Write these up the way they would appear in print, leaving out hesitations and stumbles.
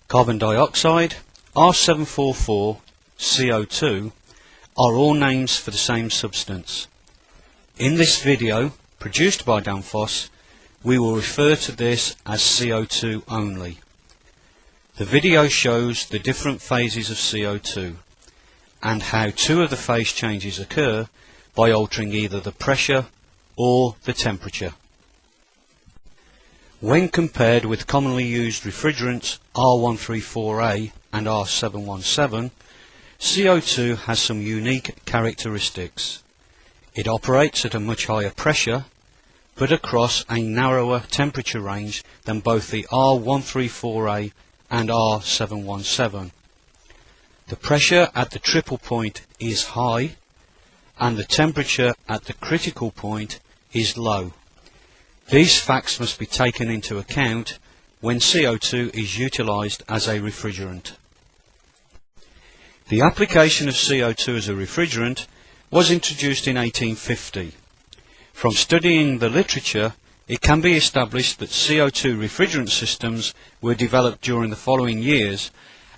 Carbon dioxide, R744, CO2 are all names for the same substance. In this video, produced by Danfoss, we will refer to this as CO2 only. The video shows the different phases of CO2 and how two of the phase changes occur by altering either the pressure or the temperature. When compared with commonly used refrigerants R134A and R717, CO2 has some unique characteristics. It operates at a much higher pressure, but across a narrower temperature range than both the R134A and R717. The pressure at the triple point is high, and the temperature at the critical point is low. These facts must be taken into account when CO2 is utilized as a refrigerant. The application of CO2 as a refrigerant was introduced in 1850. From studying the literature, it can be established that CO2 refrigerant systems were developed during the following years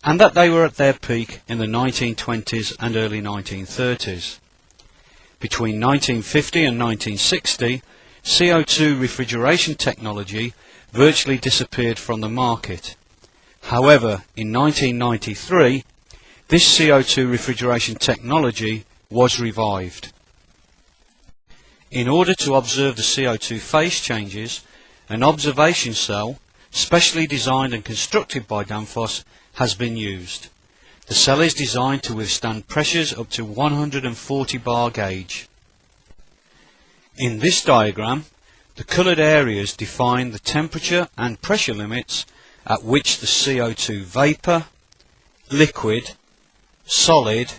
and that they were at their peak in the 1920s and early 1930s. Between 1950 and 1960, CO2 refrigeration technology virtually disappeared from the market. However, in 1993, this CO2 refrigeration technology was revived. In order to observe the CO2 phase changes, an observation cell, specially designed and constructed by Danfoss, has been used. The cell is designed to withstand pressures up to 140 bar gauge. In this diagram, the coloured areas define the temperature and pressure limits at which the CO2 vapour, liquid, solid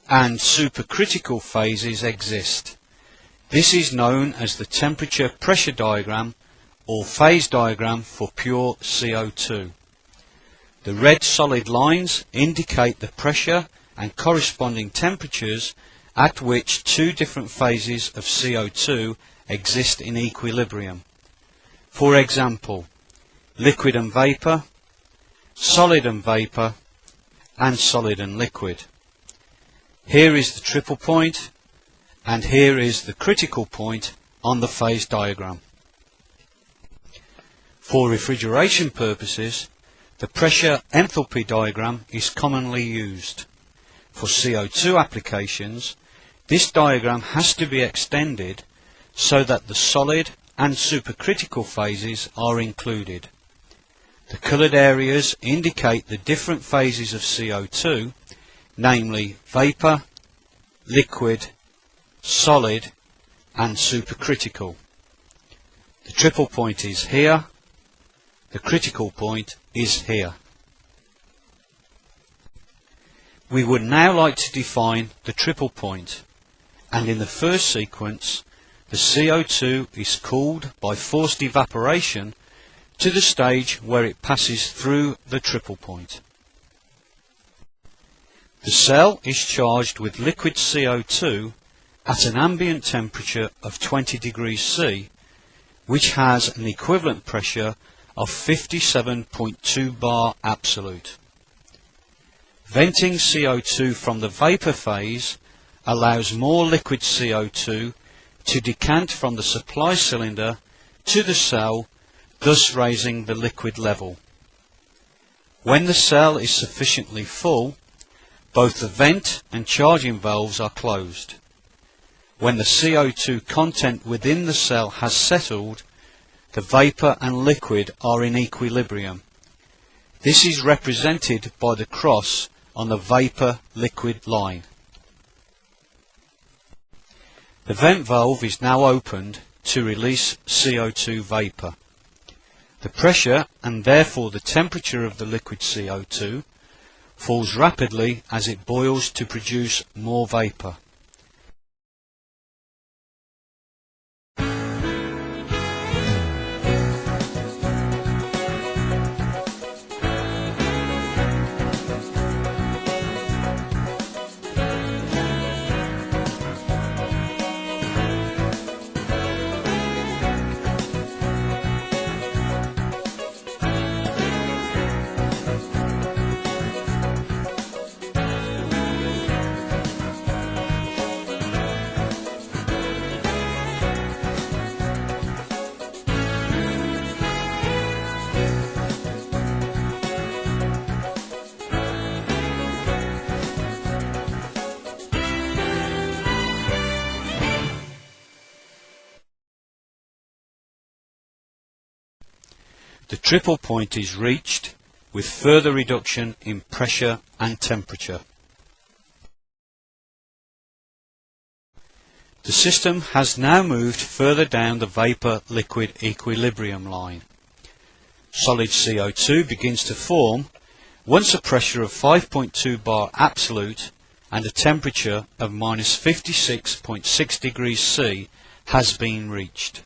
and supercritical phases exist. This is known as the temperature pressure diagram or phase diagram for pure CO2. The red solid lines indicate the pressure and corresponding temperatures at which two different phases of CO2 exist in equilibrium. For example, liquid and vapour, solid and vapour, and solid and liquid. Here is the triple point, and here is the critical point on the phase diagram. For refrigeration purposes, the pressure enthalpy diagram is commonly used. For CO2 applications, this diagram has to be extended so that the solid and supercritical phases are included. The coloured areas indicate the different phases of CO2, namely vapour, liquid, solid and supercritical. The triple point is here, the critical point is here. We would now like to define the triple point, and in the first sequence the CO2 is cooled by forced evaporation to the stage where it passes through the triple point. The cell is charged with liquid CO2 at an ambient temperature of 20 degrees C, which has an equivalent pressure of 57.2 bar absolute. Venting CO2 from the vapour phase allows more liquid CO2 to decant from the supply cylinder to the cell, thus raising the liquid level. When the cell is sufficiently full, both the vent and charging valves are closed. When the CO2 content within the cell has settled, the vapour and liquid are in equilibrium. This is represented by the cross on the vapour-liquid line. The vent valve is now opened to release CO2 vapour. The pressure and therefore the temperature of the liquid CO2 falls rapidly as it boils to produce more vapour. the triple point is reached with further reduction in pressure and temperature. The system has now moved further down the vapour-liquid equilibrium line. Solid CO2 begins to form once a pressure of 5.2 bar absolute and a temperature of minus 56.6 degrees C has been reached.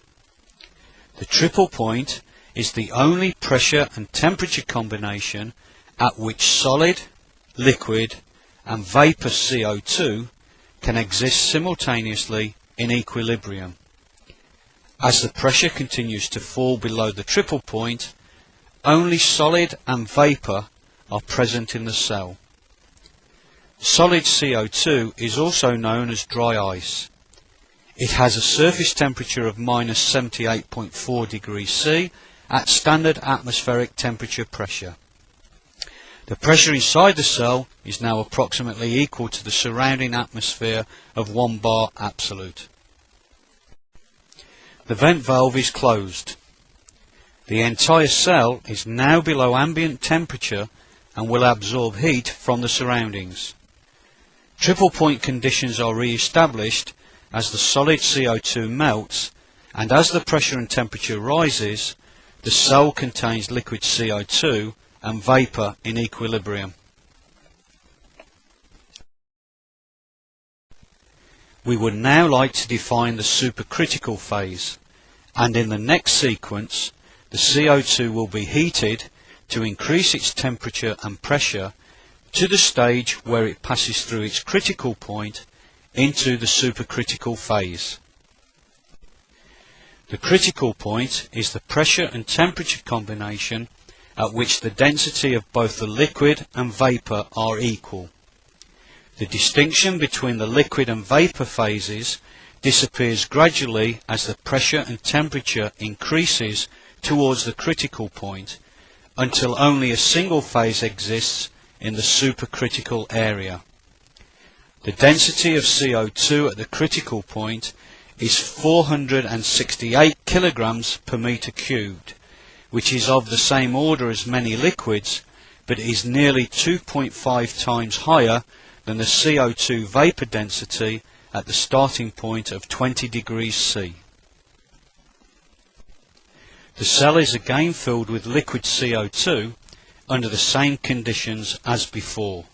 The triple point is the only pressure and temperature combination at which solid, liquid and vapour CO2 can exist simultaneously in equilibrium. As the pressure continues to fall below the triple point, only solid and vapour are present in the cell. Solid CO2 is also known as dry ice. It has a surface temperature of minus 78.4 degrees C at standard atmospheric temperature pressure. The pressure inside the cell is now approximately equal to the surrounding atmosphere of 1 bar absolute. The vent valve is closed. The entire cell is now below ambient temperature and will absorb heat from the surroundings. Triple point conditions are re-established as the solid CO2 melts, and as the pressure and temperature rises, the cell contains liquid CO2 and vapour in equilibrium. We would now like to define the supercritical phase, and in the next sequence the CO2 will be heated to increase its temperature and pressure to the stage where it passes through its critical point into the supercritical phase. The critical point is the pressure and temperature combination at which the density of both the liquid and vapour are equal. The distinction between the liquid and vapour phases disappears gradually as the pressure and temperature increases towards the critical point, until only a single phase exists in the supercritical area. The density of CO2 at the critical point is 468 kilograms per metre cubed, which is of the same order as many liquids, but is nearly 2.5 times higher than the CO2 vapour density at the starting point of 20 degrees C. The cell is again filled with liquid CO2 under the same conditions as before.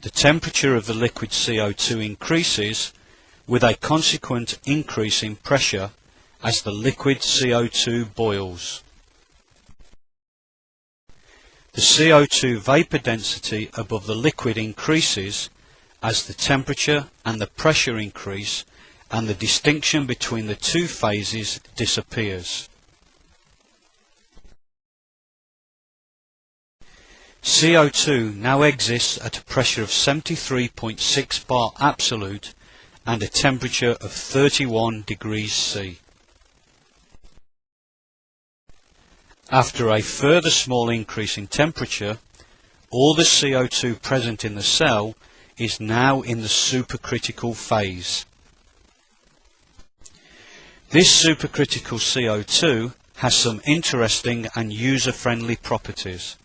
The temperature of the liquid CO2 increases with a consequent increase in pressure as the liquid CO2 boils. The CO2 vapour density above the liquid increases as the temperature and the pressure increase, and the distinction between the two phases disappears. CO2 now exists at a pressure of 73.6 bar absolute and a temperature of 31 degrees C. After a further small increase in temperature, all the CO2 present in the cell is now in the supercritical phase. This supercritical CO2 has some interesting and user-friendly properties.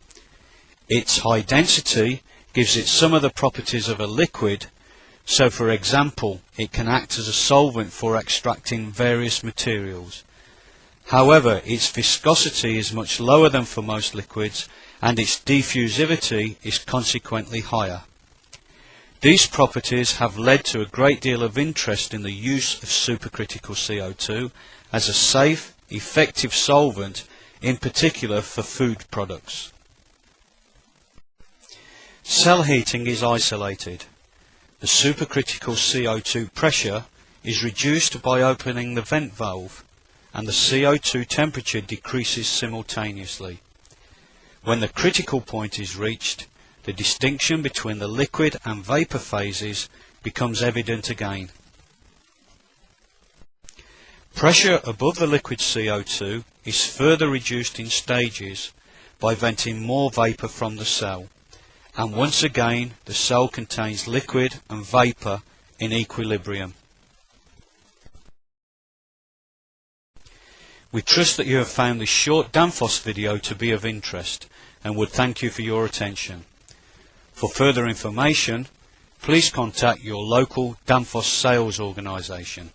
Its high density gives it some of the properties of a liquid, so for example it can act as a solvent for extracting various materials. However, its viscosity is much lower than for most liquids, and its diffusivity is consequently higher. These properties have led to a great deal of interest in the use of supercritical CO2 as a safe, effective solvent, in particular for food products. Cell heating is isolated. The supercritical CO2 pressure is reduced by opening the vent valve, and the CO2 temperature decreases simultaneously. When the critical point is reached, the distinction between the liquid and vapour phases becomes evident again. Pressure above the liquid CO2 is further reduced in stages by venting more vapour from the cell, and once again the cell contains liquid and vapour in equilibrium. We trust that you have found this short Danfoss video to be of interest and would thank you for your attention. For further information, please contact your local Danfoss sales organisation.